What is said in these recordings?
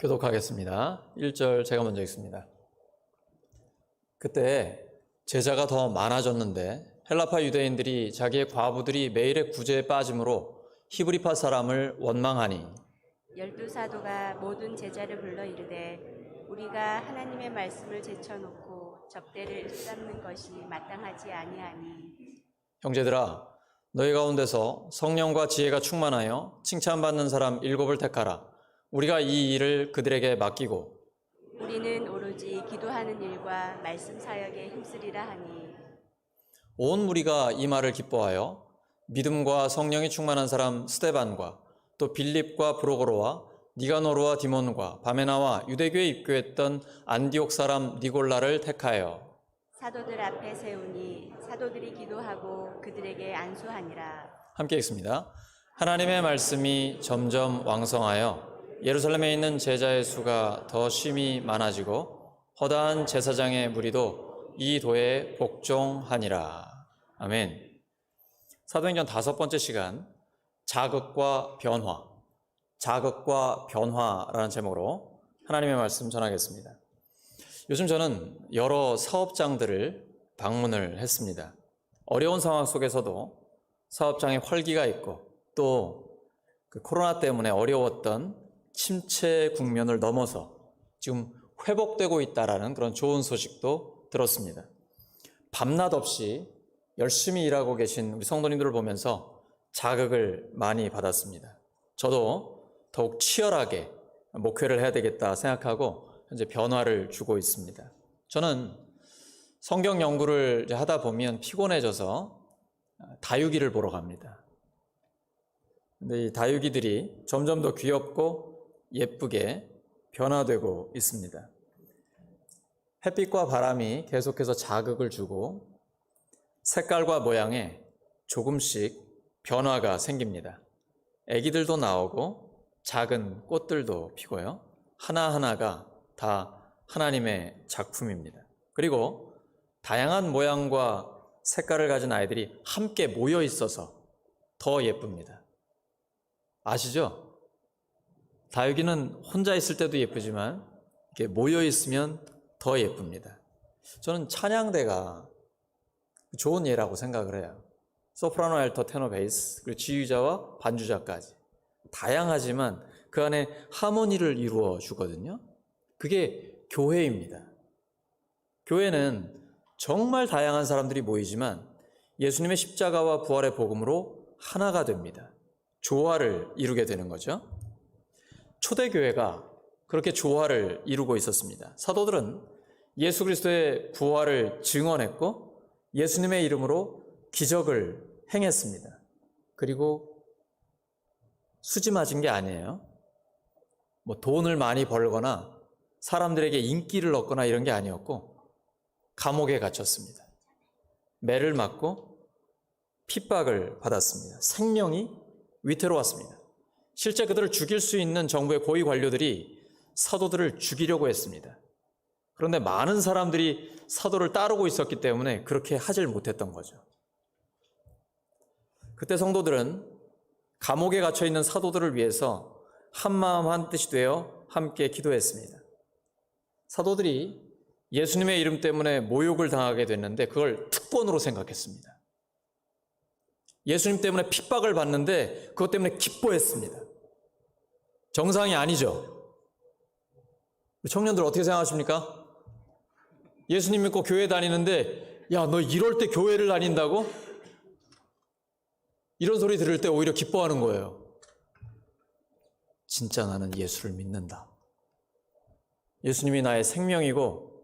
교독하겠습니다. 1절 제가 먼저 읽습니다. 그때 제자가 더 많아졌는데 헬라파 유대인들이 자기의 과부들이 매일의 구제에 빠짐으로 히브리파 사람을 원망하니 12사도가 모든 제자를 불러 이르되 우리가 하나님의 말씀을 제쳐놓고 접대를 일삼는 것이 마땅하지 아니하니 형제들아 너희 가운데서 성령과 지혜가 충만하여 칭찬받는 사람 7을 택하라. 우리가 이 일을 그들에게 맡기고 우리는 오로지 기도하는 일과 말씀 사역에 힘쓰리라 하니 온 무리가 이 말을 기뻐하여 믿음과 성령이 충만한 사람 스데반과 또 빌립과 브로고로와 니가노르와 디몬과 바메나와 유대교에 입교했던 안디옥 사람 니골라를 택하여 사도들 앞에 세우니 사도들이 기도하고 그들에게 안수하니라. 함께 읽습니다. 하나님의 말씀이 점점 왕성하여 예루살렘에 있는 제자의 수가 더 심히 많아지고 허다한 제사장의 무리도 이 도에 복종하니라. 아멘. 사도행전 5번째 시간 자극과 변화라는 제목으로 하나님의 말씀 전하겠습니다. 요즘 저는 여러 사업장들을 방문을 했습니다. 어려운 상황 속에서도 사업장에 활기가 있고 또 그 코로나 때문에 어려웠던 침체 국면을 넘어서 지금 회복되고 있다라는 그런 좋은 소식도 들었습니다. 밤낮 없이 열심히 일하고 계신 우리 성도님들을 보면서 자극을 많이 받았습니다. 저도 더욱 치열하게 목회를 해야 되겠다 생각하고 현재 변화를 주고 있습니다. 저는 성경 연구를 하다 보면 피곤해져서 다육이를 보러 갑니다. 근데 이 다육이들이 점점 더 귀엽고 예쁘게 변화되고 있습니다. 햇빛과 바람이 계속해서 자극을 주고 색깔과 모양에 조금씩 변화가 생깁니다. 아기들도 나오고 작은 꽃들도 피고요. 하나하나가 다 하나님의 작품입니다. 그리고 다양한 모양과 색깔을 가진 아이들이 함께 모여 있어서 더 예쁩니다. 아시죠? 다육이는 혼자 있을 때도 예쁘지만 이렇게 모여 있으면 더 예쁩니다. 저는 찬양대가 좋은 예라고 생각을 해요. 소프라노, 알토, 테너, 베이스, 그리고 지휘자와 반주자까지 다양하지만 그 안에 하모니를 이루어 주거든요. 그게 교회입니다. 교회는 정말 다양한 사람들이 모이지만 예수님의 십자가와 부활의 복음으로 하나가 됩니다. 조화를 이루게 되는 거죠. 초대교회가 그렇게 조화를 이루고 있었습니다. 사도들은 예수 그리스도의 부활을 증언했고 예수님의 이름으로 기적을 행했습니다. 그리고 수지 맞은 게 아니에요. 돈을 많이 벌거나 사람들에게 인기를 얻거나 이런 게 아니었고 감옥에 갇혔습니다. 매를 맞고 핍박을 받았습니다. 생명이 위태로웠습니다. 실제 그들을 죽일 수 있는 정부의 고위 관료들이 사도들을 죽이려고 했습니다. 그런데 많은 사람들이 사도를 따르고 있었기 때문에 그렇게 하질 못했던 거죠. 그때 성도들은 감옥에 갇혀 있는 사도들을 위해서 한마음 한뜻이 되어 함께 기도했습니다. 사도들이 예수님의 이름 때문에 모욕을 당하게 됐는데 그걸 특권으로 생각했습니다. 예수님 때문에 핍박을 받는데 그것 때문에 기뻐했습니다. 정상이 아니죠. 청년들 어떻게 생각하십니까? 예수님 믿고 교회 다니는데 야, 너 이럴 때 교회를 다닌다고? 이런 소리 들을 때 오히려 기뻐하는 거예요. 진짜 나는 예수를 믿는다. 예수님이 나의 생명이고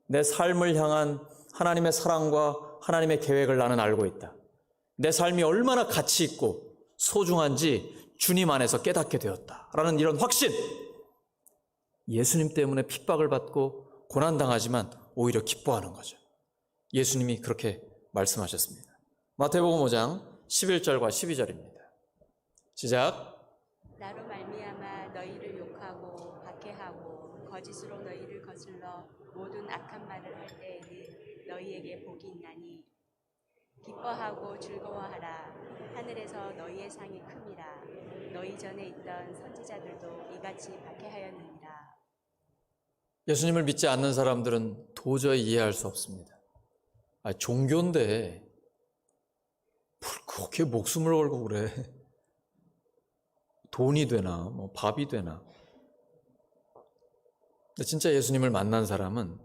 내 삶을 향한 하나님의 사랑과 하나님의 계획을 나는 알고 있다. 내 삶이 얼마나 가치 있고 소중한지 주님 안에서 깨닫게 되었다라는 이런 확신. 예수님 때문에 핍박을 받고 고난당하지만 오히려 기뻐하는 거죠. 예수님이 그렇게 말씀하셨습니다. 마태복음 5장 11절과 12절입니다. 시작. 나로 말미암아 너희를 욕하고 박해하고 거짓으로 너희를 거슬러 모든 악한 말을 할 때에는 너희에게 복이 있나니 기뻐하고 즐거워하라. 하늘에서 너희의 상이 큼이라. 너희 전에 있던 선지자들도 이같이 박해하였느니라. 예수님을 믿지 않는 사람들은 도저히 이해할 수 없습니다. 종교인데 뭘 그렇게 목숨을 걸고 그래. 돈이 되나 뭐 밥이 되나. 근데 진짜 예수님을 만난 사람은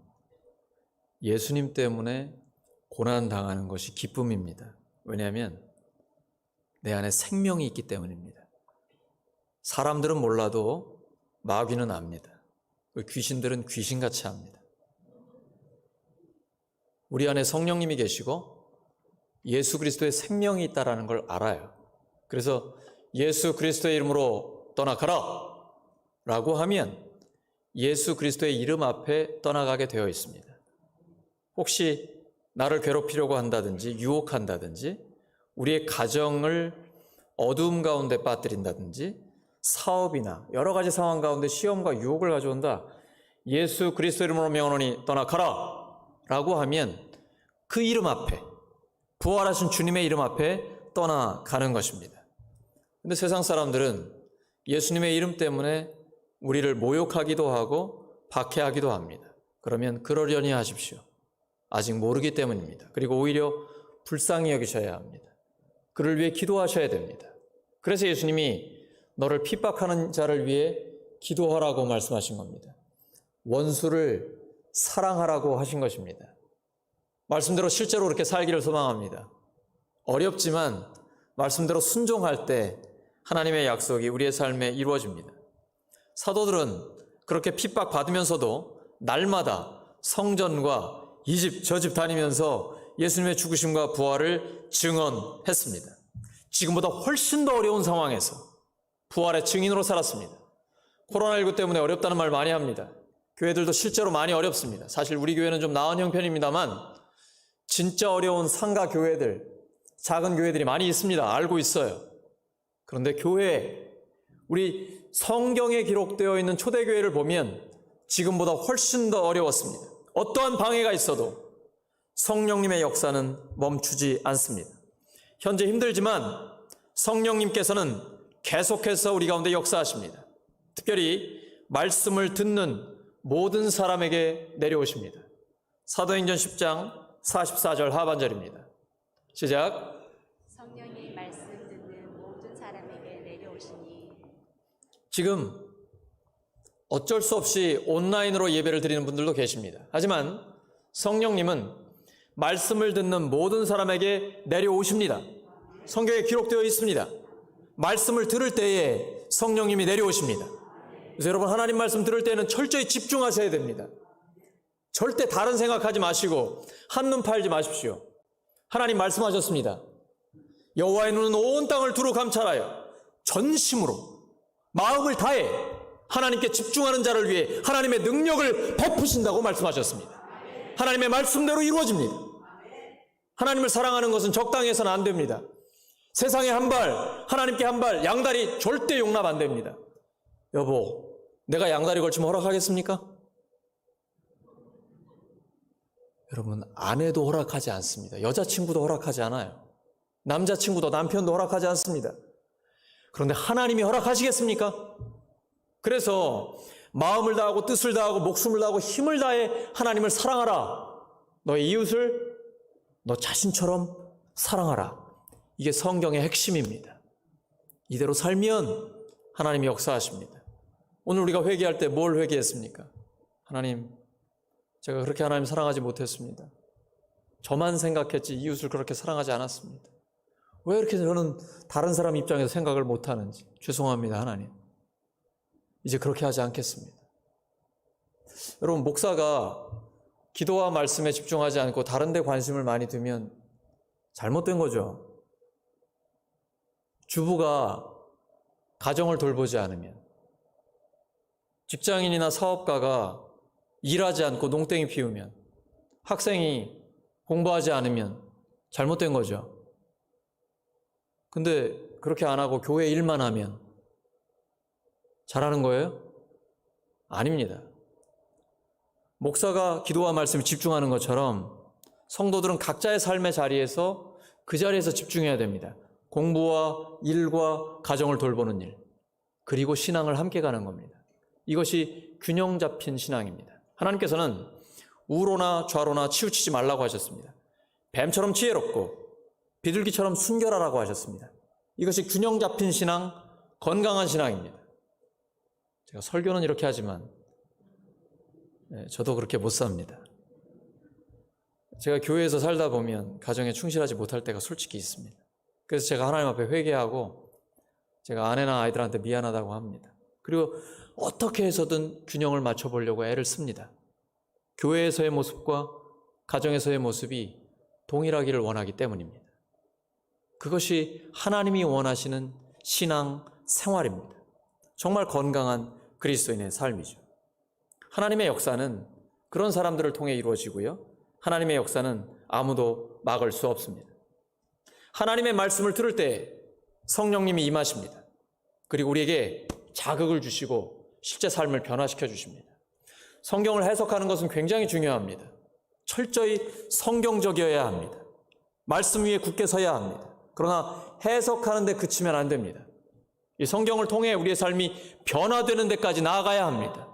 예수님 때문에 고난당하는 것이 기쁨입니다. 왜냐하면 내 안에 생명이 있기 때문입니다. 사람들은 몰라도 마귀는 압니다. 귀신들은 귀신같이 압니다. 우리 안에 성령님이 계시고 예수 그리스도의 생명이 있다는 걸 알아요. 그래서 예수 그리스도의 이름으로 떠나가라 라고 하면 예수 그리스도의 이름 앞에 떠나가게 되어 있습니다. 혹시 나를 괴롭히려고 한다든지 유혹한다든지 우리의 가정을 어두움 가운데 빠뜨린다든지 사업이나 여러 가지 상황 가운데 시험과 유혹을 가져온다. 예수 그리스도 이름으로 명하노니 떠나가라 라고 하면 그 이름 앞에, 부활하신 주님의 이름 앞에 떠나가는 것입니다. 근데 세상 사람들은 예수님의 이름 때문에 우리를 모욕하기도 하고 박해하기도 합니다. 그러면 그러려니 하십시오. 아직 모르기 때문입니다. 그리고 오히려 불쌍히 여기셔야 합니다. 그를 위해 기도하셔야 됩니다. 그래서 예수님이 너를 핍박하는 자를 위해 기도하라고 말씀하신 겁니다. 원수를 사랑하라고 하신 것입니다. 말씀대로 실제로 그렇게 살기를 소망합니다. 어렵지만 말씀대로 순종할 때 하나님의 약속이 우리의 삶에 이루어집니다. 사도들은 그렇게 핍박받으면서도 날마다 성전과 이 집 저 집 다니면서 예수님의 죽으심과 부활을 증언했습니다. 지금보다 훨씬 더 어려운 상황에서 부활의 증인으로 살았습니다. 코로나19 때문에 어렵다는 말 많이 합니다. 교회들도 실제로 많이 어렵습니다. 사실 우리 교회는 좀 나은 형편입니다만 진짜 어려운 상가 교회들, 작은 교회들이 많이 있습니다. 알고 있어요. 그런데 교회, 우리 성경에 기록되어 있는 초대교회를 보면 지금보다 훨씬 더 어려웠습니다. 어떠한 방해가 있어도 성령님의 역사는 멈추지 않습니다. 현재 힘들지만 성령님께서는 계속해서 우리 가운데 역사하십니다. 특별히 말씀을 듣는 모든 사람에게 내려오십니다. 사도행전 10장 44절 하반절입니다. 시작. 성령이 말씀 듣는 모든 사람에게 내려오시니. 지금 어쩔 수 없이 온라인으로 예배를 드리는 분들도 계십니다. 하지만 성령님은 말씀을 듣는 모든 사람에게 내려오십니다. 성경에 기록되어 있습니다. 말씀을 들을 때에 성령님이 내려오십니다. 그래서 여러분 하나님 말씀 들을 때는 철저히 집중하셔야 됩니다. 절대 다른 생각하지 마시고 한눈 팔지 마십시오. 하나님 말씀하셨습니다. 여호와의 눈은 온 땅을 두루 감찰하여 전심으로 마음을 다해 하나님께 집중하는 자를 위해 하나님의 능력을 베푸신다고 말씀하셨습니다. 하나님의 말씀대로 이루어집니다. 하나님을 사랑하는 것은 적당히 해서는 안 됩니다. 세상에 한 발, 하나님께 한 발, 양다리 절대 용납 안 됩니다. 여보, 내가 양다리 걸치면 허락하겠습니까? 여러분, 아내도 허락하지 않습니다. 여자친구도 허락하지 않아요. 남자친구도 남편도 허락하지 않습니다. 그런데 하나님이 허락하시겠습니까? 그래서 마음을 다하고 뜻을 다하고 목숨을 다하고 힘을 다해 하나님을 사랑하라. 너의 이웃을 너 자신처럼 사랑하라. 이게 성경의 핵심입니다. 이대로 살면 하나님이 역사하십니다. 오늘 우리가 회개할 때 뭘 회개했습니까? 하나님, 제가 그렇게 하나님 사랑하지 못했습니다. 저만 생각했지 이웃을 그렇게 사랑하지 않았습니다. 왜 이렇게 저는 다른 사람 입장에서 생각을 못하는지 죄송합니다, 하나님. 이제 그렇게 하지 않겠습니다. 여러분, 목사가 기도와 말씀에 집중하지 않고 다른 데 관심을 많이 두면 잘못된 거죠. 주부가 가정을 돌보지 않으면, 직장인이나 사업가가 일하지 않고 농땡이 피우면, 학생이 공부하지 않으면 잘못된 거죠. 근데 그렇게 안 하고 교회 일만 하면 잘하는 거예요? 아닙니다. 목사가 기도와 말씀에 집중하는 것처럼 성도들은 각자의 삶의 자리에서 그 자리에서 집중해야 됩니다. 공부와 일과 가정을 돌보는 일, 그리고 신앙을 함께 가는 겁니다. 이것이 균형 잡힌 신앙입니다. 하나님께서는 우로나 좌로나 치우치지 말라고 하셨습니다. 뱀처럼 지혜롭고 비둘기처럼 순결하라고 하셨습니다. 이것이 균형 잡힌 신앙, 건강한 신앙입니다. 제가 설교는 이렇게 하지만 저도 그렇게 못 삽니다. 제가 교회에서 살다 보면 가정에 충실하지 못할 때가 솔직히 있습니다. 그래서 제가 하나님 앞에 회개하고 제가 아내나 아이들한테 미안하다고 합니다. 그리고 어떻게 해서든 균형을 맞춰보려고 애를 씁니다. 교회에서의 모습과 가정에서의 모습이 동일하기를 원하기 때문입니다. 그것이 하나님이 원하시는 신앙 생활입니다. 정말 건강한 그리스도인의 삶이죠. 하나님의 역사는 그런 사람들을 통해 이루어지고요. 하나님의 역사는 아무도 막을 수 없습니다. 하나님의 말씀을 들을 때 성령님이 임하십니다. 그리고 우리에게 자극을 주시고 실제 삶을 변화시켜 주십니다. 성경을 해석하는 것은 굉장히 중요합니다. 철저히 성경적이어야 합니다. 말씀 위에 굳게 서야 합니다. 그러나 해석하는 데 그치면 안 됩니다. 이 성경을 통해 우리의 삶이 변화되는 데까지 나아가야 합니다.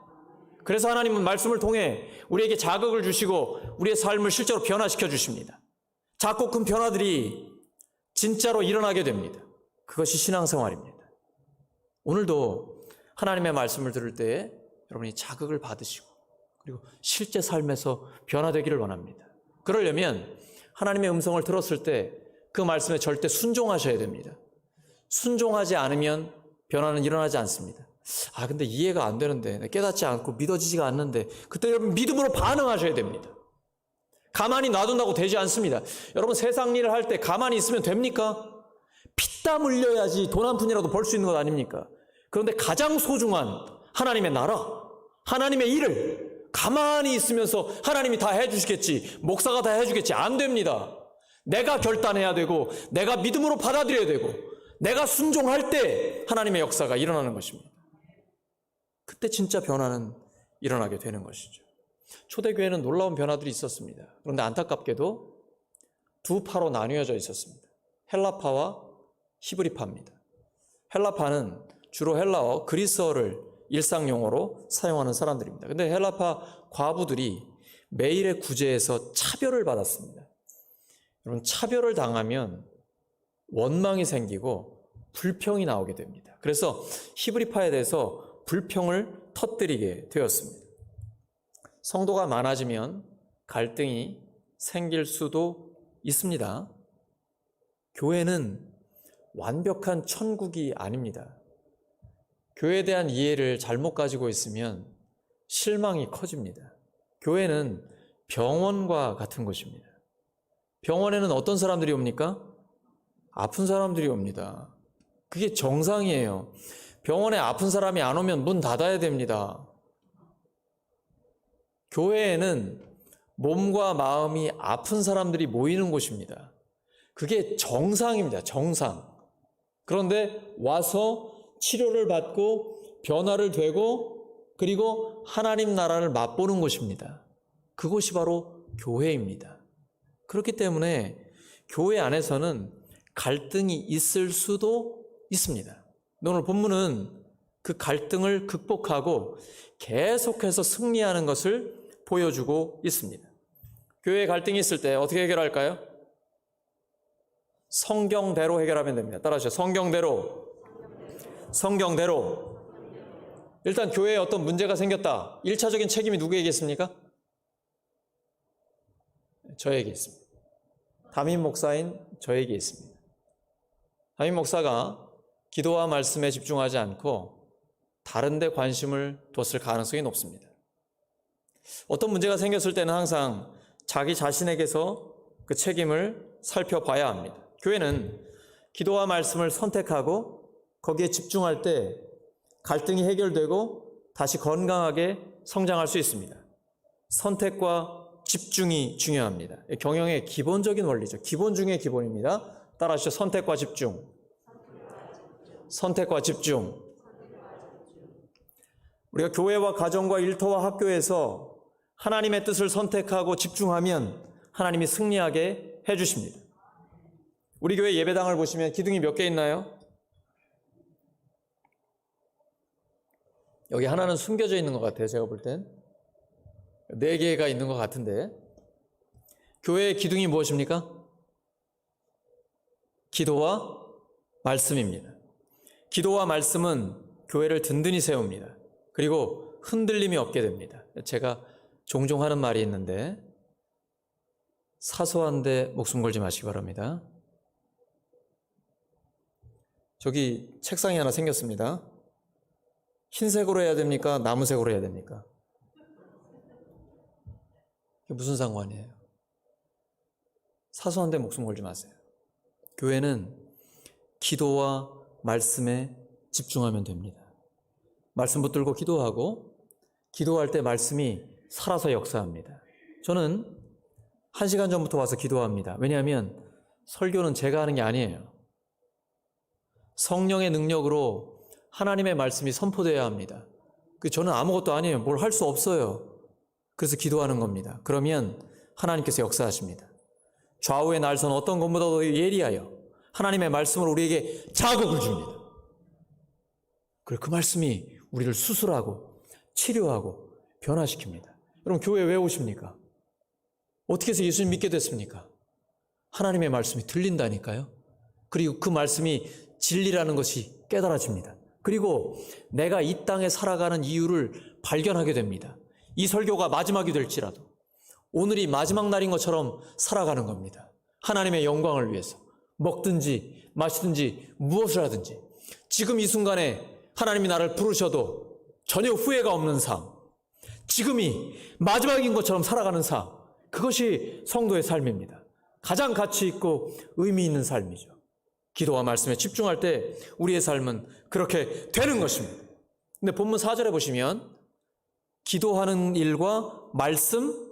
그래서 하나님은 말씀을 통해 우리에게 자극을 주시고 우리의 삶을 실제로 변화시켜 주십니다. 작고 큰 변화들이 진짜로 일어나게 됩니다. 그것이 신앙생활입니다. 오늘도 하나님의 말씀을 들을 때 여러분이 자극을 받으시고 그리고 실제 삶에서 변화되기를 원합니다. 그러려면 하나님의 음성을 들었을 때 그 말씀에 절대 순종하셔야 됩니다. 순종하지 않으면 변화는 일어나지 않습니다. 근데 이해가 안 되는데, 깨닫지 않고 믿어지지가 않는데, 그때 여러분 믿음으로 반응하셔야 됩니다. 가만히 놔둔다고 되지 않습니다. 여러분 세상 일을 할 때 가만히 있으면 됩니까? 피땀 흘려야지 돈 한 푼이라도 벌 수 있는 것 아닙니까? 그런데 가장 소중한 하나님의 나라, 하나님의 일을 가만히 있으면서 하나님이 다 해주시겠지, 목사가 다 해주겠지, 안 됩니다. 내가 결단해야 되고 내가 믿음으로 받아들여야 되고 내가 순종할 때 하나님의 역사가 일어나는 것입니다. 그때 진짜 변화는 일어나게 되는 것이죠. 초대교회는 놀라운 변화들이 있었습니다. 그런데 안타깝게도 두 파로 나뉘어져 있었습니다. 헬라파와 히브리파입니다. 헬라파는 주로 헬라어, 그리스어를 일상용어로 사용하는 사람들입니다. 근데 헬라파 과부들이 매일의 구제에서 차별을 받았습니다. 여러분, 차별을 당하면 원망이 생기고 불평이 나오게 됩니다. 그래서 히브리파에 대해서 불평을 터뜨리게 되었습니다. 성도가 많아지면 갈등이 생길 수도 있습니다. 교회는 완벽한 천국이 아닙니다. 교회에 대한 이해를 잘못 가지고 있으면 실망이 커집니다. 교회는 병원과 같은 곳입니다. 병원에는 어떤 사람들이 옵니까? 아픈 사람들이 옵니다. 그게 정상이에요. 병원에 아픈 사람이 안 오면 문 닫아야 됩니다. 교회에는 몸과 마음이 아픈 사람들이 모이는 곳입니다. 그게 정상입니다. 정상. 그런데 와서 치료를 받고 변화를 되고 그리고 하나님 나라를 맛보는 곳입니다. 그곳이 바로 교회입니다. 그렇기 때문에 교회 안에서는 갈등이 있을 수도 있습니다. 오늘 본문은 그 갈등을 극복하고 계속해서 승리하는 것을 보여주고 있습니다. 교회에 갈등이 있을 때 어떻게 해결할까요? 성경대로 해결하면 됩니다. 따라하시죠. 성경대로. 성경대로. 일단 교회에 어떤 문제가 생겼다. 1차적인 책임이 누구에게 있습니까? 저에게 있습니다. 담임 목사인 저에게 있습니다. 담임 목사가 기도와 말씀에 집중하지 않고 다른 데 관심을 뒀을 가능성이 높습니다. 어떤 문제가 생겼을 때는 항상 자기 자신에게서 그 책임을 살펴봐야 합니다. 교회는 기도와 말씀을 선택하고 거기에 집중할 때 갈등이 해결되고 다시 건강하게 성장할 수 있습니다. 선택과 집중이 중요합니다. 경영의 기본적인 원리죠. 기본 중의 기본입니다. 따라하시죠. 선택과 집중. 선택과 집중. 우리가 교회와 가정과 일터와 학교에서 하나님의 뜻을 선택하고 집중하면 하나님이 승리하게 해주십니다. 우리 교회 예배당을 보시면 기둥이 몇 개 있나요? 여기 하나는 숨겨져 있는 것 같아요. 제가 볼 땐 4개가 있는 것 같은데, 교회의 기둥이 무엇입니까? 기도와 말씀입니다. 기도와 말씀은 교회를 든든히 세웁니다. 그리고 흔들림이 없게 됩니다. 제가 종종 하는 말이 있는데, 사소한데 목숨 걸지 마시기 바랍니다. 저기 책상이 하나 생겼습니다. 흰색으로 해야 됩니까? 나무색으로 해야 됩니까? 이게 무슨 상관이에요? 사소한데 목숨 걸지 마세요. 교회는 기도와 말씀에 집중하면 됩니다. 말씀 붙들고 기도하고, 기도할 때 말씀이 살아서 역사합니다. 저는 1시간 전부터 와서 기도합니다. 왜냐하면 설교는 제가 하는 게 아니에요. 성령의 능력으로 하나님의 말씀이 선포되어야 합니다. 저는 아무것도 아니에요. 뭘 할 수 없어요. 그래서 기도하는 겁니다. 그러면 하나님께서 역사하십니다. 좌우의 날선 어떤 것보다도 예리하여 하나님의 말씀을 우리에게 자극을 줍니다. 그리고 그 말씀이 우리를 수술하고 치료하고 변화시킵니다. 여러분, 교회에 왜 오십니까? 어떻게 해서 예수님 믿게 됐습니까? 하나님의 말씀이 들린다니까요. 그리고 그 말씀이 진리라는 것이 깨달아집니다. 그리고 내가 이 땅에 살아가는 이유를 발견하게 됩니다. 이 설교가 마지막이 될지라도 오늘이 마지막 날인 것처럼 살아가는 겁니다. 하나님의 영광을 위해서 먹든지 마시든지 무엇을 하든지 지금 이 순간에 하나님이 나를 부르셔도 전혀 후회가 없는 삶, 지금이 마지막인 것처럼 살아가는 삶, 그것이 성도의 삶입니다. 가장 가치 있고 의미 있는 삶이죠. 기도와 말씀에 집중할 때 우리의 삶은 그렇게 되는 것입니다. 근데 본문 4절에 보시면 기도하는 일과 말씀,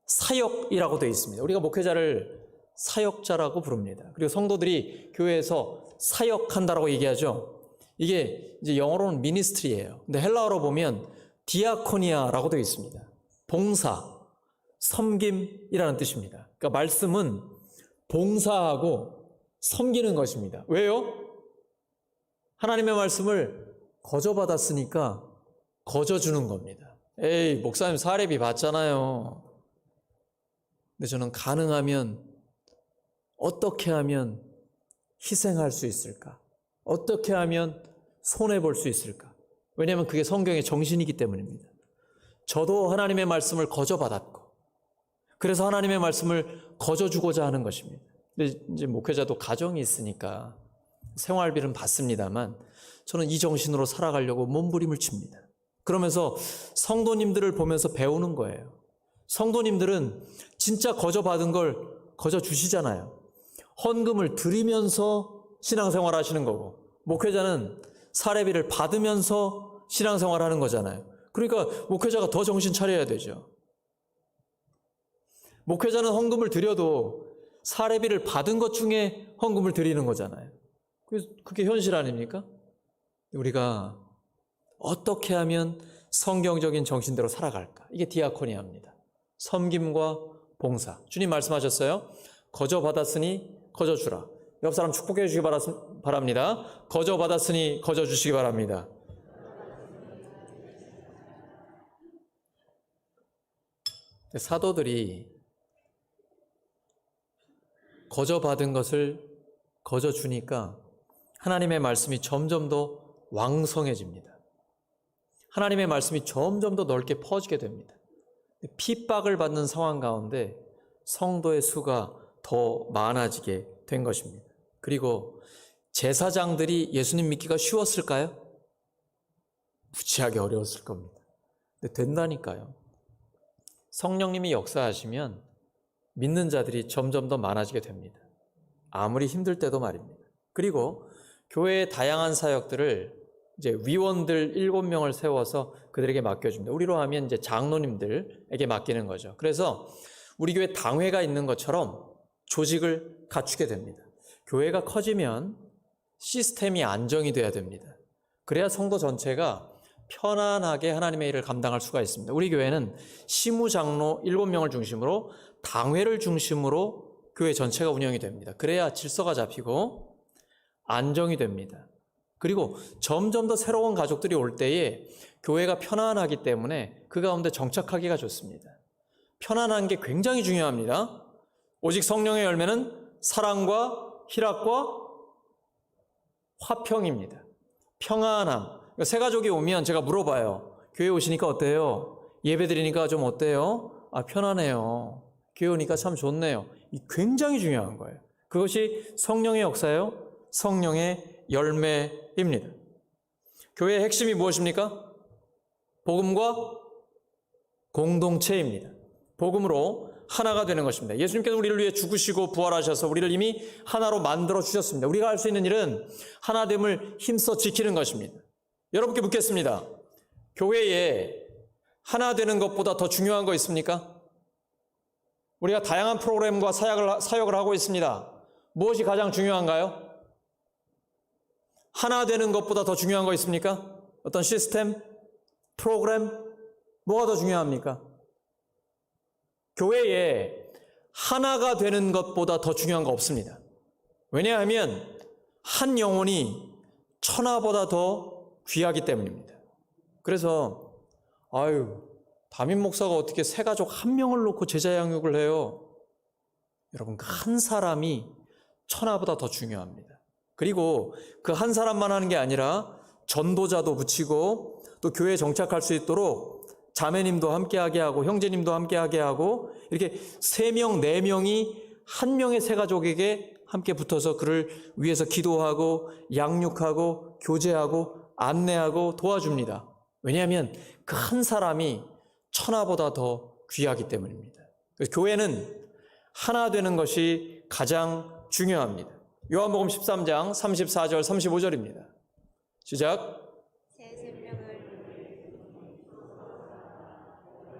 사역이라고 되어 있습니다. 우리가 목회자를 사역자라고 부릅니다. 그리고 성도들이 교회에서 사역한다라고 얘기하죠. 이게 이제 영어로는 미니스트리예요. 근데 헬라어로 보면 디아코니아라고 되어 있습니다. 봉사, 섬김이라는 뜻입니다. 그러니까 말씀은 봉사하고 섬기는 것입니다. 왜요? 하나님의 말씀을 거저받았으니까 거저주는 겁니다. 에이, 목사님 사례비 받잖아요. 근데 저는 가능하면 어떻게 하면 희생할 수 있을까? 어떻게 하면 손해볼 수 있을까? 왜냐하면 그게 성경의 정신이기 때문입니다. 저도 하나님의 말씀을 거저받았고, 그래서 하나님의 말씀을 거저주고자 하는 것입니다. 근데 이제 목회자도 가정이 있으니까 생활비는 받습니다만 저는 이 정신으로 살아가려고 몸부림을 칩니다. 그러면서 성도님들을 보면서 배우는 거예요. 성도님들은 진짜 거저받은 걸 거저주시잖아요. 헌금을 드리면서 신앙생활 하시는 거고, 목회자는 사례비를 받으면서 신앙생활 하는 거잖아요. 그러니까 목회자가 더 정신 차려야 되죠. 목회자는 헌금을 드려도 사례비를 받은 것 중에 헌금을 드리는 거잖아요. 그게 현실 아닙니까? 우리가 어떻게 하면 성경적인 정신대로 살아갈까? 이게 디아코니아입니다. 섬김과 봉사. 주님 말씀하셨어요. 거저 받았으니 거저 주라. 옆 사람 축복해 주시기 바랍니다. 거저 받았으니 거저 주시기 바랍니다. 사도들이 거저 받은 것을 거저 주니까 하나님의 말씀이 점점 더 왕성해집니다. 하나님의 말씀이 점점 더 넓게 퍼지게 됩니다. 핍박을 받는 상황 가운데 성도의 수가 더 많아지게 된 것입니다. 그리고 제사장들이 예수님 믿기가 쉬웠을까요? 무지하게 어려웠을 겁니다. 근데 된다니까요. 성령님이 역사하시면 믿는 자들이 점점 더 많아지게 됩니다. 아무리 힘들 때도 말입니다. 그리고 교회의 다양한 사역들을 이제 위원들 7명을 세워서 그들에게 맡겨줍니다. 우리로 하면 이제 장로님들에게 맡기는 거죠. 그래서 우리 교회 당회가 있는 것처럼 조직을 갖추게 됩니다. 교회가 커지면 시스템이 안정이 돼야 됩니다. 그래야 성도 전체가 편안하게 하나님의 일을 감당할 수가 있습니다. 우리 교회는 시무장로 7명을 중심으로 당회를 중심으로 교회 전체가 운영이 됩니다. 그래야 질서가 잡히고 안정이 됩니다. 그리고 점점 더 새로운 가족들이 올 때에 교회가 편안하기 때문에 그 가운데 정착하기가 좋습니다. 편안한 게 굉장히 중요합니다. 오직 성령의 열매는 사랑과 희락과 화평입니다. 평안함. 새 가족이 오면 제가 물어봐요. 교회 오시니까 어때요? 예배 드리니까 좀 어때요? 아, 편안해요. 교회 오니까 참 좋네요. 이 굉장히 중요한 거예요. 그것이 성령의 역사예요. 성령의 열매입니다. 교회의 핵심이 무엇입니까? 복음과 공동체입니다. 복음으로 하나가 되는 것입니다. 예수님께서 우리를 위해 죽으시고 부활하셔서 우리를 이미 하나로 만들어 주셨습니다. 우리가 할 수 있는 일은 하나됨을 힘써 지키는 것입니다. 여러분께 묻겠습니다. 교회에 하나 되는 것보다 더 중요한 거 있습니까? 우리가 다양한 프로그램과 사역을 하고 있습니다. 무엇이 가장 중요한가요? 하나 되는 것보다 더 중요한 거 있습니까? 어떤 시스템, 프로그램, 뭐가 더 중요합니까? 교회에 하나가 되는 것보다 더 중요한 거 없습니다. 왜냐하면 한 영혼이 천하보다 더 귀하기 때문입니다. 그래서 담임 목사가 어떻게 새 가족 한 명을 놓고 제자 양육을 해요? 여러분, 그 한 사람이 천하보다 더 중요합니다. 그리고 그 한 사람만 하는 게 아니라 전도자도 붙이고 또 교회에 정착할 수 있도록 자매님도 함께하게 하고 형제님도 함께하게 하고 이렇게 3명, 4명이 한 명의 새 가족에게 함께 붙어서 그를 위해서 기도하고 양육하고 교제하고 안내하고 도와줍니다. 왜냐하면 그 한 사람이 천하보다 더 귀하기 때문입니다. 그래서 교회는 하나 되는 것이 가장 중요합니다. 요한복음 13장 34절 35절입니다. 시작. 새 생명을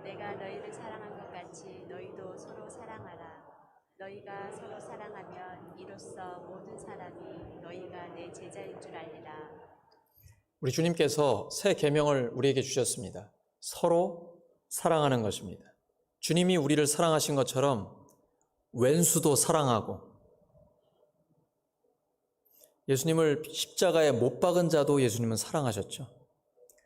내가 너희를 사랑한 것 같이 너희도 서로 사랑하라. 너희가 서로 사랑하면 이로써 모든 사람이 너희가 내 제자인 줄 알리라. 우리 주님께서 새 계명을 우리에게 주셨습니다. 서로 사랑하는 것입니다. 주님이 우리를 사랑하신 것처럼 왼수도 사랑하고 예수님을 십자가에 못 박은 자도 예수님은 사랑하셨죠.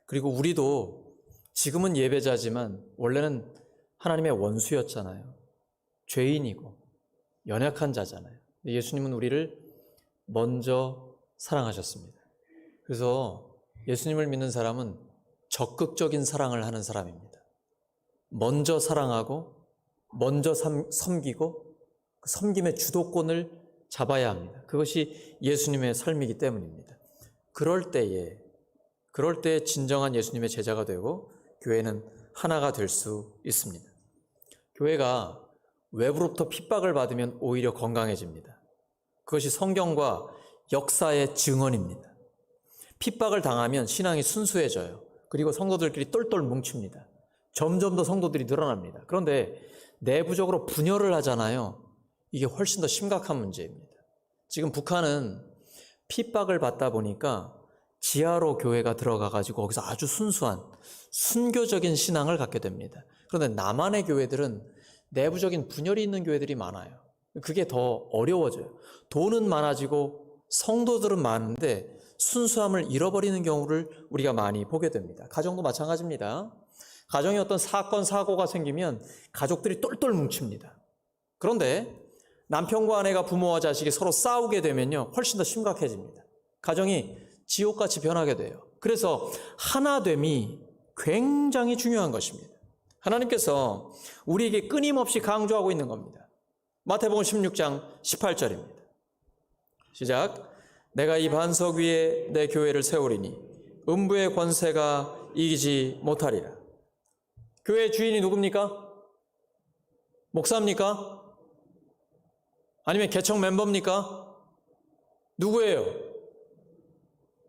그리고 우리도 지금은 예배자지만 원래는 하나님의 원수였잖아요. 죄인이고 연약한 자잖아요. 예수님은 우리를 먼저 사랑하셨습니다. 그래서 예수님을 믿는 사람은 적극적인 사랑을 하는 사람입니다. 먼저 사랑하고 먼저 섬기고 그 섬김의 주도권을 잡아야 합니다. 그것이 예수님의 삶이기 때문입니다. 그럴 때에 진정한 예수님의 제자가 되고 교회는 하나가 될 수 있습니다. 교회가 외부로부터 핍박을 받으면 오히려 건강해집니다. 그것이 성경과 역사의 증언입니다. 핍박을 당하면 신앙이 순수해져요. 그리고 성도들끼리 똘똘 뭉칩니다. 점점 더 성도들이 늘어납니다. 그런데 내부적으로 분열을 하잖아요. 이게 훨씬 더 심각한 문제입니다. 지금 북한은 핍박을 받다 보니까 지하로 교회가 들어가가지고 거기서 아주 순수한 순교적인 신앙을 갖게 됩니다. 그런데 남한의 교회들은 내부적인 분열이 있는 교회들이 많아요. 그게 더 어려워져요. 돈은 많아지고 성도들은 많은데 순수함을 잃어버리는 경우를 우리가 많이 보게 됩니다. 가정도 마찬가지입니다. 가정에 어떤 사건, 사고가 생기면 가족들이 똘똘 뭉칩니다. 그런데 남편과 아내가 부모와 자식이 서로 싸우게 되면요, 훨씬 더 심각해집니다. 가정이 지옥같이 변하게 돼요. 그래서 하나됨이 굉장히 중요한 것입니다. 하나님께서 우리에게 끊임없이 강조하고 있는 겁니다. 마태복음 16장 18절입니다. 시작. 내가 이 반석 위에 내 교회를 세우리니 음부의 권세가 이기지 못하리라. 교회의 주인이 누굽니까? 목사입니까? 아니면 개척 멤버입니까? 누구예요?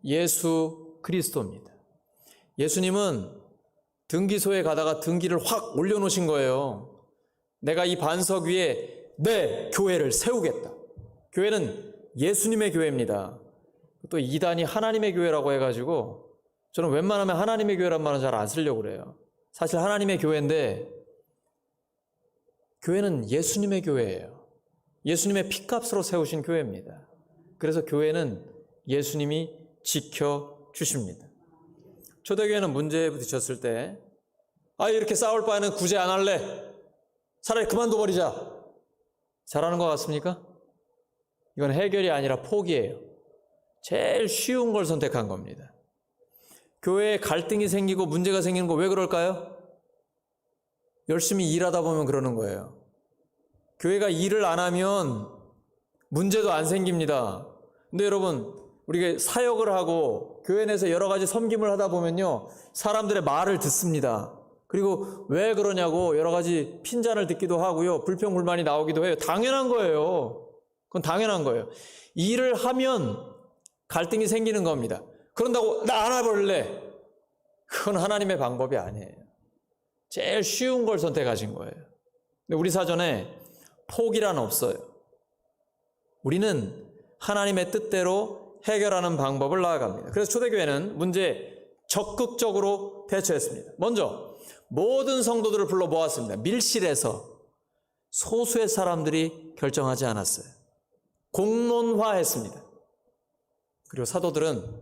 예수 그리스도입니다. 예수님은 등기소에 가다가 등기를 확 올려놓으신 거예요. 내가 이 반석 위에 내 교회를 세우겠다. 교회는 예수님의 교회입니다. 또 이단이 하나님의 교회라고 해가지고 저는 웬만하면 하나님의 교회란 말은 잘 안 쓰려고 그래요. 사실 하나님의 교회인데 교회는 예수님의 교회예요. 예수님의 피값으로 세우신 교회입니다. 그래서 교회는 예수님이 지켜주십니다. 초대교회는 문제에 부딪혔을 때 이렇게 싸울 바에는 구제 안 할래. 차라리 그만둬버리자. 잘하는 것 같습니까? 이건 해결이 아니라 포기예요. 제일 쉬운 걸 선택한 겁니다. 교회에 갈등이 생기고 문제가 생기는 거 왜 그럴까요? 열심히 일하다 보면 그러는 거예요. 교회가 일을 안 하면 문제도 안 생깁니다. 근데 여러분, 우리가 사역을 하고 교회 내에서 여러 가지 섬김을 하다 보면요, 사람들의 말을 듣습니다. 그리고 왜 그러냐고 여러 가지 핀잔을 듣기도 하고요, 불평불만이 나오기도 해요. 당연한 거예요. 그건 당연한 거예요. 일을 하면 갈등이 생기는 겁니다. 그런다고 나 안 해볼래. 그건 하나님의 방법이 아니에요. 제일 쉬운 걸 선택하신 거예요. 근데 우리 사전에 포기란 없어요. 우리는 하나님의 뜻대로 해결하는 방법을 나아갑니다. 그래서 초대교회는 문제에 적극적으로 대처했습니다. 먼저 모든 성도들을 불러 모았습니다. 밀실에서 소수의 사람들이 결정하지 않았어요. 공론화했습니다. 그리고 사도들은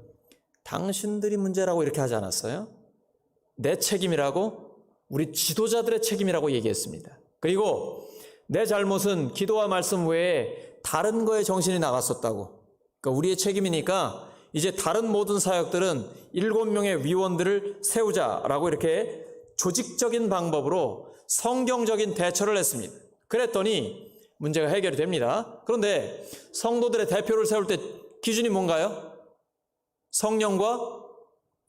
당신들이 문제라고 이렇게 하지 않았어요. 내 책임이라고, 우리 지도자들의 책임이라고 얘기했습니다. 그리고 내 잘못은 기도와 말씀 외에 다른 거에 정신이 나갔었다고. 그러니까 우리의 책임이니까 이제 다른 모든 사역들은 7명의 위원들을 세우자라고 이렇게 조직적인 방법으로 성경적인 대처를 했습니다. 그랬더니 문제가 해결이 됩니다. 그런데 성도들의 대표를 세울 때 기준이 뭔가요? 성령과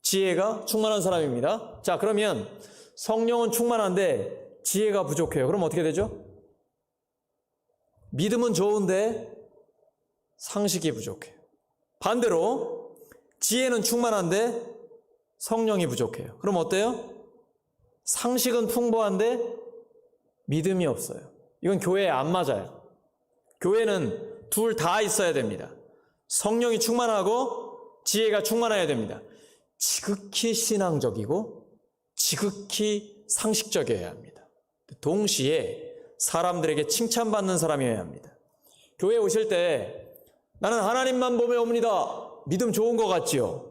지혜가 충만한 사람입니다. 자, 그러면 성령은 충만한데 지혜가 부족해요. 그럼 어떻게 되죠? 믿음은 좋은데 상식이 부족해요. 반대로 지혜는 충만한데 성령이 부족해요. 그럼 어때요? 상식은 풍부한데 믿음이 없어요. 이건 교회에 안 맞아요. 교회는 둘 다 있어야 됩니다. 성령이 충만하고 지혜가 충만해야 됩니다. 지극히 신앙적이고 지극히 상식적이어야 합니다. 동시에 사람들에게 칭찬받는 사람이어야 합니다. 교회에 오실 때 나는 하나님만 보며 옵니다. 믿음 좋은 것 같지요?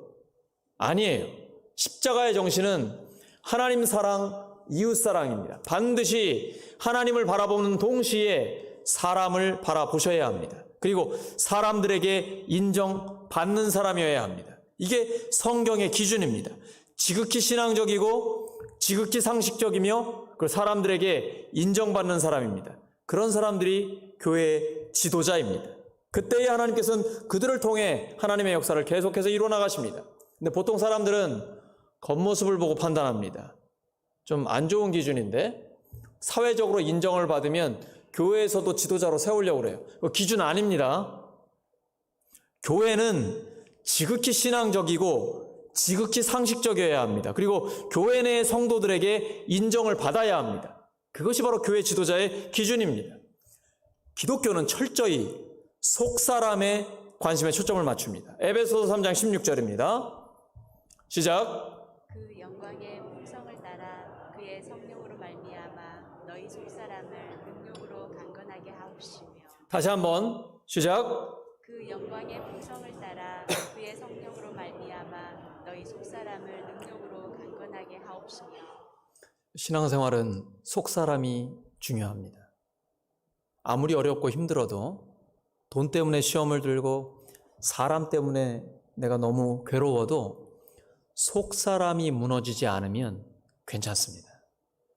아니에요. 십자가의 정신은 하나님 사랑, 이웃 사랑입니다. 반드시 하나님을 바라보는 동시에 사람을 바라보셔야 합니다. 그리고 사람들에게 인정받는 사람이어야 합니다. 이게 성경의 기준입니다. 지극히 신앙적이고 지극히 상식적이며 그 사람들에게 인정받는 사람입니다. 그런 사람들이 교회의 지도자입니다. 그때에 하나님께서는 그들을 통해 하나님의 역사를 계속해서 이루어 나가십니다. 근데 보통 사람들은 겉모습을 보고 판단합니다. 좀 안 좋은 기준인데 사회적으로 인정을 받으면 교회에서도 지도자로 세우려고 그래요. 그 기준 아닙니다. 교회는 지극히 신앙적이고 지극히 상식적이어야 합니다. 그리고 교회 내 성도들에게 인정을 받아야 합니다. 그것이 바로 교회 지도자의 기준입니다. 기독교는 철저히 속사람의 관심에 초점을 맞춥니다. 에베소서 3장 16절입니다. 시작. 그 영광의 풍성을 따라 그의 성령으로 말미암아 너희 속사람을 능력으로 강건하게 하옵시며. 다시 한번 시작. 그 영광의 풍성을 따라 그의 성령으로 말미암아 너희 속사람을 능력으로 강건하게 하옵시며. 신앙생활은 속사람이 중요합니다. 아무리 어렵고 힘들어도 돈 때문에 시험을 들고 사람 때문에 내가 너무 괴로워도 속사람이 무너지지 않으면 괜찮습니다.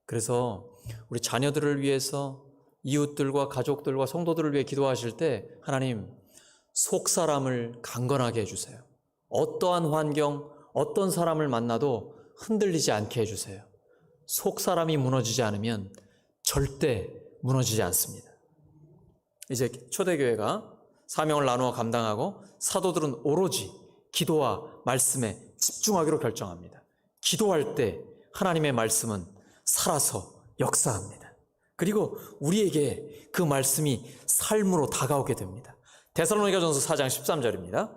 그래서 우리 자녀들을 위해서 이웃들과 가족들과 성도들을 위해 기도하실 때 하나님 속사람을 강건하게 해주세요. 어떠한 환경, 어떤 사람을 만나도 흔들리지 않게 해주세요. 속사람이 무너지지 않으면 절대 무너지지 않습니다. 이제 초대교회가 사명을 나누어 감당하고 사도들은 오로지 기도와 말씀에 집중하기로 결정합니다. 기도할 때 하나님의 말씀은 살아서 역사합니다. 그리고 우리에게 그 말씀이 삶으로 다가오게 됩니다. 데살로니가전서 4장 13절입니다.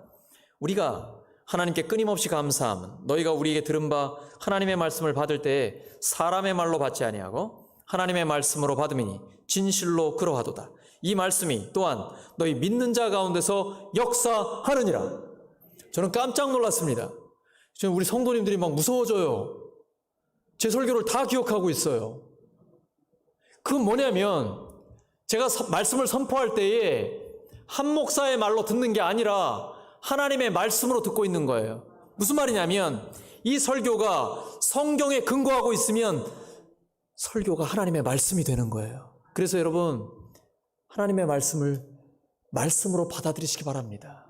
우리가 하나님께 끊임없이 감사함은 너희가 우리에게 들은 바 하나님의 말씀을 받을 때에 사람의 말로 받지 아니하고 하나님의 말씀으로 받음이니 진실로 그러하도다. 이 말씀이 또한 너희 믿는 자 가운데서 역사하느니라. 저는 깜짝 놀랐습니다. 지금 우리 성도님들이 막 무서워져요. 제 설교를 다 기억하고 있어요. 그건 뭐냐면 제가 말씀을 선포할 때에 한 목사의 말로 듣는 게 아니라 하나님의 말씀으로 듣고 있는 거예요. 무슨 말이냐면 이 설교가 성경에 근거하고 있으면 설교가 하나님의 말씀이 되는 거예요. 그래서 여러분, 하나님의 말씀을 말씀으로 받아들이시기 바랍니다.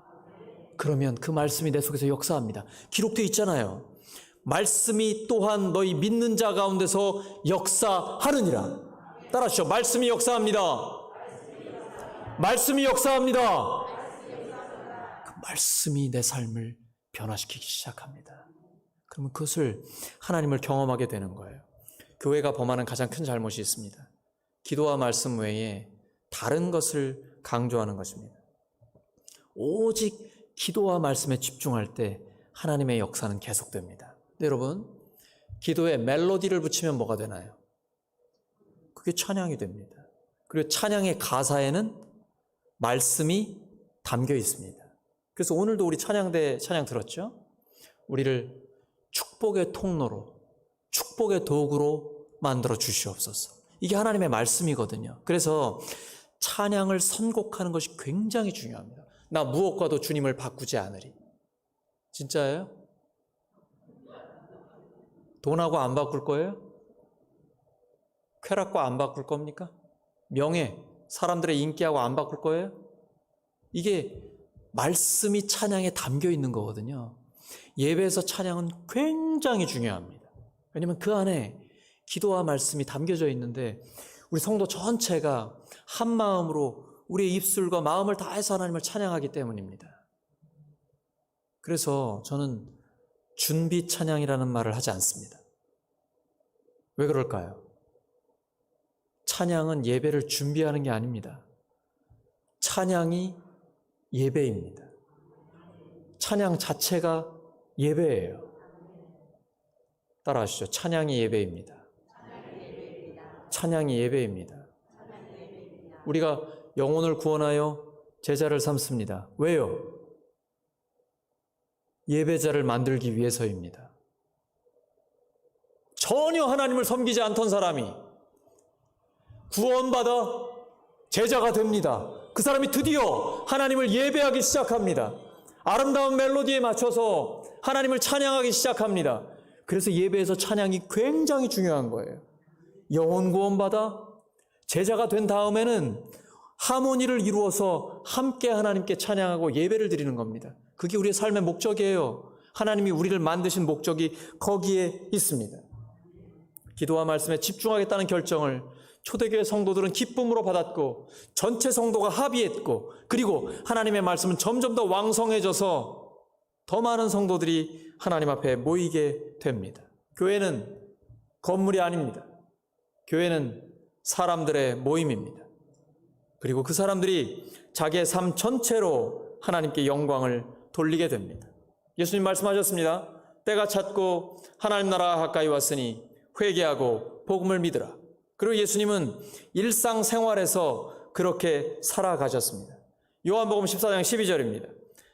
그러면 그 말씀이 내 속에서 역사합니다. 기록되어 있잖아요. 말씀이 또한 너희 믿는 자 가운데서 역사하느니라. 따라하시죠. 말씀이 역사합니다. 말씀이 역사합니다. 그 말씀이 내 삶을 변화시키기 시작합니다. 그러면 그것을 하나님을 경험하게 되는 거예요. 교회가 범하는 가장 큰 잘못이 있습니다. 기도와 말씀 외에 다른 것을 강조하는 것입니다. 오직 기도와 말씀에 집중할 때 하나님의 역사는 계속됩니다. 근데 여러분, 기도에 멜로디를 붙이면 뭐가 되나요? 그게 찬양이 됩니다. 그리고 찬양의 가사에는 말씀이 담겨 있습니다. 그래서 오늘도 우리 찬양대 찬양 들었죠? 우리를 축복의 통로로, 축복의 도구로 만들어 주시옵소서. 이게 하나님의 말씀이거든요. 그래서 찬양을 선곡하는 것이 굉장히 중요합니다. 나 무엇과도 주님을 바꾸지 않으리. 진짜예요? 돈하고 안 바꿀 거예요? 쾌락과 안 바꿀 겁니까? 명예, 사람들의 인기하고 안 바꿀 거예요? 이게 말씀이 찬양에 담겨 있는 거거든요. 예배에서 찬양은 굉장히 중요합니다. 왜냐하면 그 안에 기도와 말씀이 담겨져 있는데 우리 성도 전체가 한 마음으로 우리의 입술과 마음을 다해서 하나님을 찬양하기 때문입니다. 그래서 저는 준비 찬양이라는 말을 하지 않습니다. 왜 그럴까요? 찬양은 예배를 준비하는 게 아닙니다. 찬양이 예배입니다. 찬양 자체가 예배예요. 따라하시죠. 찬양이 예배입니다. 찬양이 예배입니다. 우리가 영혼을 구원하여 제자를 삼습니다. 왜요? 예배자를 만들기 위해서입니다. 전혀 하나님을 섬기지 않던 사람이 구원받아 제자가 됩니다. 그 사람이 드디어 하나님을 예배하기 시작합니다. 아름다운 멜로디에 맞춰서 하나님을 찬양하기 시작합니다. 그래서 예배에서 찬양이 굉장히 중요한 거예요. 영혼 구원받아 제자가 된 다음에는 하모니를 이루어서 함께 하나님께 찬양하고 예배를 드리는 겁니다. 그게 우리의 삶의 목적이에요. 하나님이 우리를 만드신 목적이 거기에 있습니다. 기도와 말씀에 집중하겠다는 결정을 초대교회 성도들은 기쁨으로 받았고 전체 성도가 합의했고 그리고 하나님의 말씀은 점점 더 왕성해져서 더 많은 성도들이 하나님 앞에 모이게 됩니다. 교회는 건물이 아닙니다. 교회는 사람들의 모임입니다. 그리고 그 사람들이 자기의 삶 전체로 하나님께 영광을 돌리게 됩니다. 예수님 말씀하셨습니다. 때가 찼고 하나님 나라가 가까이 왔으니 회개하고 복음을 믿으라. 그리고 예수님은 일상생활에서 그렇게 살아가셨습니다. 요한복음 14장 12절입니다.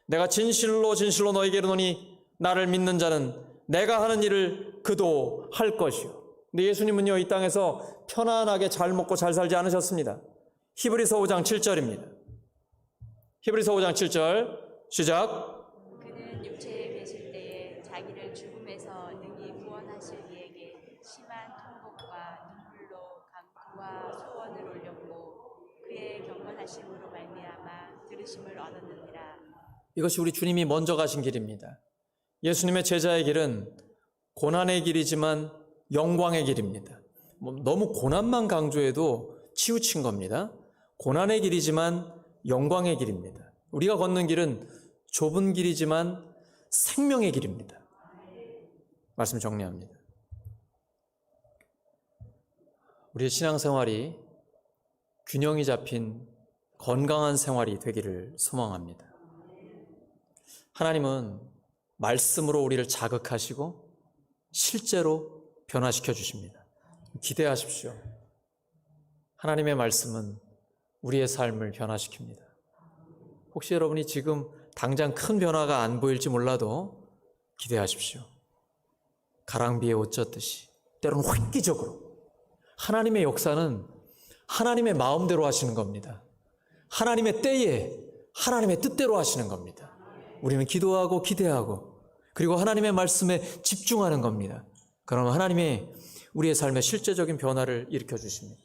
내가 진실로 진실로 너희에게 이르노니 나를 믿는 자는 내가 하는 일을 그도 할 것이요. 근데 예수님은요, 이 땅에서 편안하게 잘 먹고 잘 살지 않으셨습니다. 히브리서 5장 7절입니다. 히브리서 5장 7절 시작. 그는 육체에 계실 때에 자기를 죽음에서 능히 구원하실 이에게 심한 통곡과 눈물로 간구와 소원을 올렸고 그의 경건하심으로 말미암아 들으심을 얻었느니라. 이것이 우리 주님이 먼저 가신 길입니다. 예수님의 제자의 길은 고난의 길이지만 영광의 길입니다. 너무 고난만 강조해도 치우친 겁니다. 고난의 길이지만 영광의 길입니다. 우리가 걷는 길은 좁은 길이지만 생명의 길입니다. 말씀 정리합니다. 우리의 신앙생활이 균형이 잡힌 건강한 생활이 되기를 소망합니다. 하나님은 말씀으로 우리를 자극하시고 실제로 변화시켜 주십니다. 기대하십시오. 하나님의 말씀은 우리의 삶을 변화시킵니다. 혹시 여러분이 지금 당장 큰 변화가 안 보일지 몰라도 기대하십시오. 가랑비에 옷 젖듯이 때로는 획기적으로 하나님의 역사는 하나님의 마음대로 하시는 겁니다. 하나님의 때에 하나님의 뜻대로 하시는 겁니다. 우리는 기도하고 기대하고 그리고 하나님의 말씀에 집중하는 겁니다. 그러면 하나님이 우리의 삶에 실제적인 변화를 일으켜 주십니다.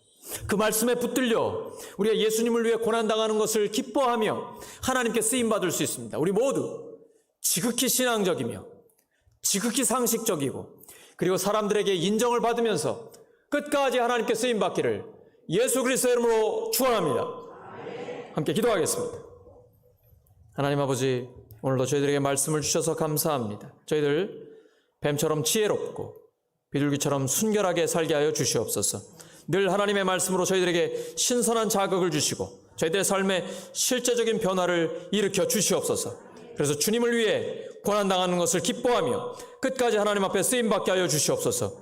그 말씀에 붙들려 우리가 예수님을 위해 고난당하는 것을 기뻐하며 하나님께 쓰임받을 수 있습니다. 우리 모두 지극히 신앙적이며 지극히 상식적이고 그리고 사람들에게 인정을 받으면서 끝까지 하나님께 쓰임받기를 예수 그리스도의 이름으로 축원합니다. 함께 기도하겠습니다. 하나님 아버지, 오늘도 저희들에게 말씀을 주셔서 감사합니다. 저희들 뱀처럼 지혜롭고 비둘기처럼 순결하게 살게 하여 주시옵소서. 늘 하나님의 말씀으로 저희들에게 신선한 자극을 주시고 저희들의 삶에 실제적인 변화를 일으켜 주시옵소서. 그래서 주님을 위해 고난당하는 것을 기뻐하며 끝까지 하나님 앞에 쓰임받게 하여 주시옵소서.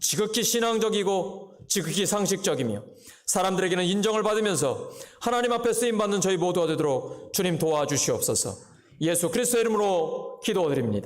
지극히 신앙적이고 지극히 상식적이며 사람들에게는 인정을 받으면서 하나님 앞에 쓰임받는 저희 모두가 되도록 주님 도와주시옵소서. 예수 그리스도의 이름으로 기도드립니다.